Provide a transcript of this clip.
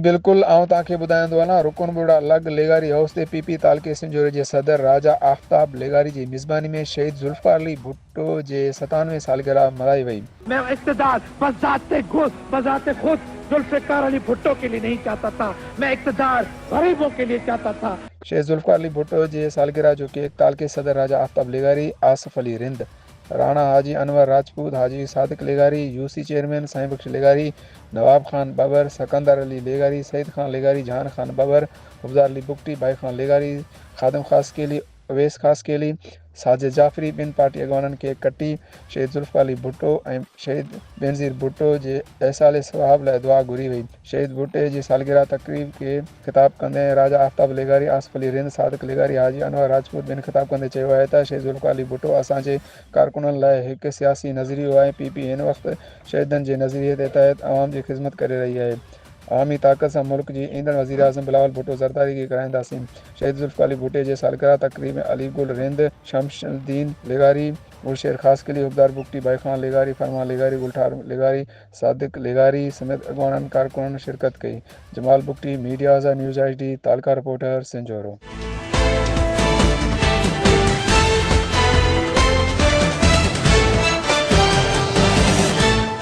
बिल्कुल आऊं तव्हांखे ॿुधाईंदो आहियां। रुकन बुड़ा लग लेगारी हाउस ते पीपी तालके सिंजोरे जे सदर राजा आफ्ताब लेगारी जी मिज़बानी में शहीद जुल्फकार अली भुट्टो जे 97वें सालगिरह मल्हाई वई। मैं इक़्तिदार बज़ाते खुद जुल्फ़िकार अली भुट्टो के लिए नहीं चाहता था, मैं इक़्तिदार गरीबों के लिए चाहता था। शहीद जुल्फकार अली भुट्टो जे सालगिरह जो केक तालके सदर राजा आफ्ताब लेगारी, आसिफ अली रिंद, राणा हाजी अनवर राजपूत, हाजी सादिक लेगारी, यूसी चेयरमैन साईं बख्श लेगारी, नवाब खान बबर, सकंदर अली लेगारी, सईद खान लेगारी, जहान खान बबर, हुफदार अली बुगटी, भाई खान लेगारी, खादम खास केली, अवैस खास केली, साजिद जाफरी ॿिनि पार्टी अॻवाननि केक कटी शहीद जुल्फकार अली भुट्टो ऐं शहीद बेनज़ीर भुट्टो जे अहसाल सवाब लाइ दुआ घुरी वई। शहीद भुट्टे जी सालगिरह तक़रीब खे ख़िताब कंदे राजा आफ्ताब लेगारी, आसिफ अली रिंद, सादिक लेगारी, हाजी अनवर राजपूत ॿिनि ख़िताब कंदे चयो आहे त शहीद जुल्फकार अली भुट्टो असांजे कारकुननि लाइ हिकु सियासी नज़रियो आहे। पीपी हिन वक़्तु शहीदनि जे नज़रिये जे तहत अवाम जी ख़िदमत करे रही आहे। आवामी ताक़त सां मुल्क जी ईंदड़ वज़ीर आज़म बिलावल भुट्टो ज़रदारी खे कराईंदासीं। शहीद जुल्फकार अली भुट्टे जे सालगिरह तक़रीब में अली गुल रिंद, शमशुद्दीन लेगारी, गुलशेर खास केली, हुफदार बुगटी, भाई खान लेगारी, फरमान लेगारी, गुलठार लेगारी, सादिक लेगारी समेत अॻवाननि कारकुननि शिरकत कई। जमाल Bugti, media news HD, तालका reporter, Sinjhoro.